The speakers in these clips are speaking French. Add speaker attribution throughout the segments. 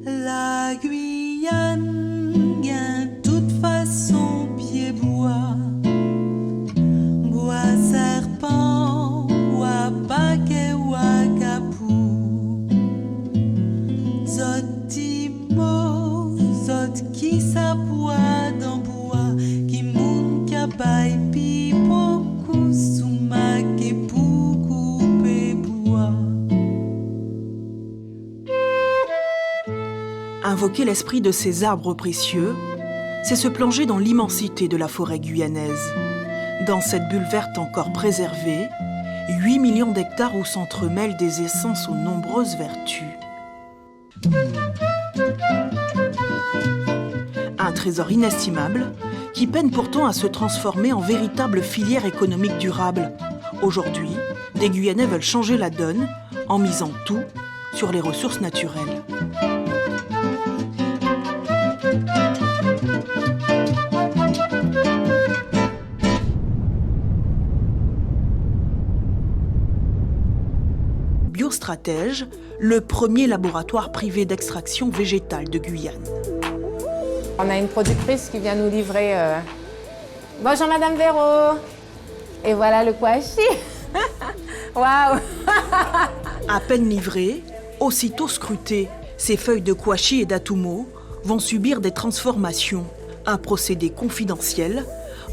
Speaker 1: La Guyane, gain toute façon pied bois, bois serpent, wa paquet, wa capou, zot timo, zot qui s'aboie dans bois, qui moun kabay pipo, koussouma, qui pou couper bois.
Speaker 2: Invoquer l'esprit de ces arbres précieux, c'est se plonger dans l'immensité de la forêt guyanaise. Dans cette bulle verte encore préservée, 8 millions d'hectares où s'entremêlent des essences aux nombreuses vertus. Un trésor inestimable qui peine pourtant à se transformer en véritable filière économique durable. Aujourd'hui, des Guyanais veulent changer la donne en misant tout sur les ressources naturelles. Biostratège, le premier laboratoire privé d'extraction végétale de Guyane.
Speaker 3: On a une productrice qui vient nous livrer. Bonjour Madame Véro. Et voilà le kouachi. Waouh.
Speaker 2: À peine livrées, aussitôt scrutées, ces feuilles de kouachi et d'atumo vont subir des transformations. Un procédé confidentiel.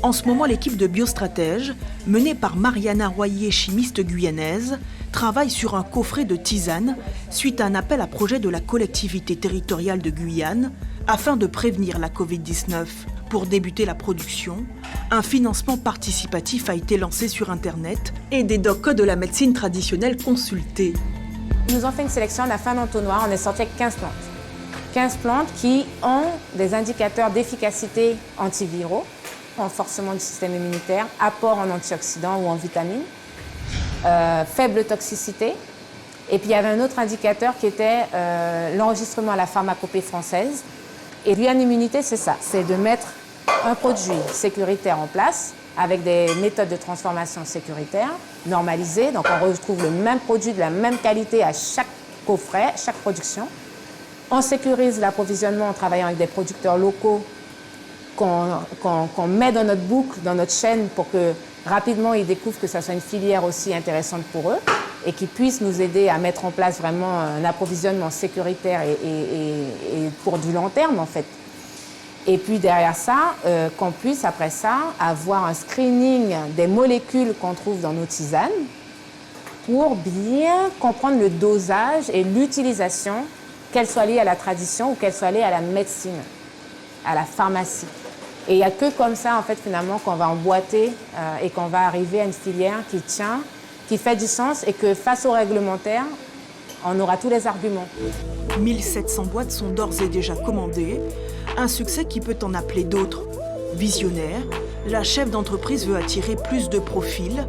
Speaker 2: En ce moment, l'équipe de Biostratège, menée par Mariana Royer, chimiste guyanaise, travaille sur un coffret de tisane suite à un appel à projet de la collectivité territoriale de Guyane afin de prévenir la Covid-19. Pour débuter la production, un financement participatif a été lancé sur Internet et des docs de la médecine traditionnelle consultés.
Speaker 3: Ils nous ont fait une sélection à la fin d'entonnoir, on est sorti avec 15 plantes. 15 plantes qui ont des indicateurs d'efficacité antiviraux, renforcement du système immunitaire, apport en antioxydants ou en vitamines, faible toxicité. Et puis il y avait un autre indicateur qui était l'enregistrement à la pharmacopée française. Et Guyane Immunité, c'est ça, c'est de mettre un produit sécuritaire en place avec des méthodes de transformation sécuritaires normalisées. Donc on retrouve le même produit de la même qualité à chaque coffret, chaque production. On sécurise l'approvisionnement en travaillant avec des producteurs locaux qu'on met dans notre boucle, dans notre chaîne pour que rapidement ils découvrent que ça soit une filière aussi intéressante pour eux et qu'ils puissent nous aider à mettre en place vraiment un approvisionnement sécuritaire et pour du long terme en fait. Et puis derrière ça, qu'on puisse après ça avoir un screening des molécules qu'on trouve dans nos tisanes pour bien comprendre le dosage et l'utilisation, qu'elle soit liée à la tradition ou qu'elle soit liée à la médecine, à la pharmacie. Et il n'y a que comme ça, en fait, finalement, qu'on va emboîter et qu'on va arriver à une filière qui tient, qui fait du sens et que face au réglementaire, on aura tous les arguments.
Speaker 2: 1700 boîtes sont d'ores et déjà commandées, un succès qui peut en appeler d'autres. Visionnaire, la chef d'entreprise veut attirer plus de profils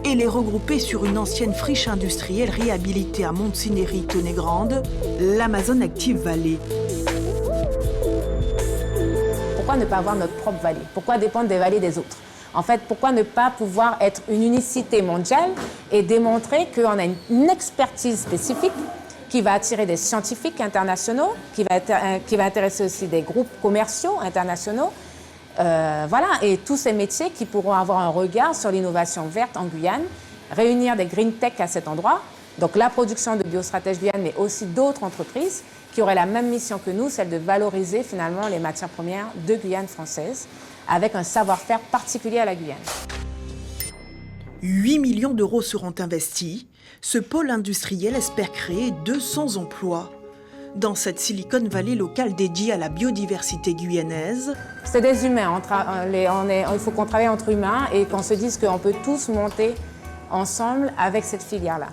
Speaker 2: et les regrouper sur une ancienne friche industrielle réhabilitée à Montsinéry-Tonnet-Grande, l'Amazon Active Valley.
Speaker 3: Pourquoi ne pas avoir notre propre vallée? Pourquoi dépendre des vallées des autres? En fait, pourquoi ne pas pouvoir être une unicité mondiale et démontrer qu'on a une expertise spécifique qui va attirer des scientifiques internationaux, qui va intéresser aussi des groupes commerciaux internationaux, voilà, et tous ces métiers qui pourront avoir un regard sur l'innovation verte en Guyane, réunir des green tech à cet endroit, donc la production de Biostratège Guyane, mais aussi d'autres entreprises qui auraient la même mission que nous, celle de valoriser finalement les matières premières de Guyane française, avec un savoir-faire particulier à la Guyane.
Speaker 2: 8 millions d'euros seront investis. Ce pôle industriel espère créer 200 emplois. Dans cette Silicon Valley locale dédiée à la biodiversité guyanaise.
Speaker 3: C'est des humains, il faut qu'on travaille entre humains et qu'on se dise qu'on peut tous monter ensemble avec cette filière-là.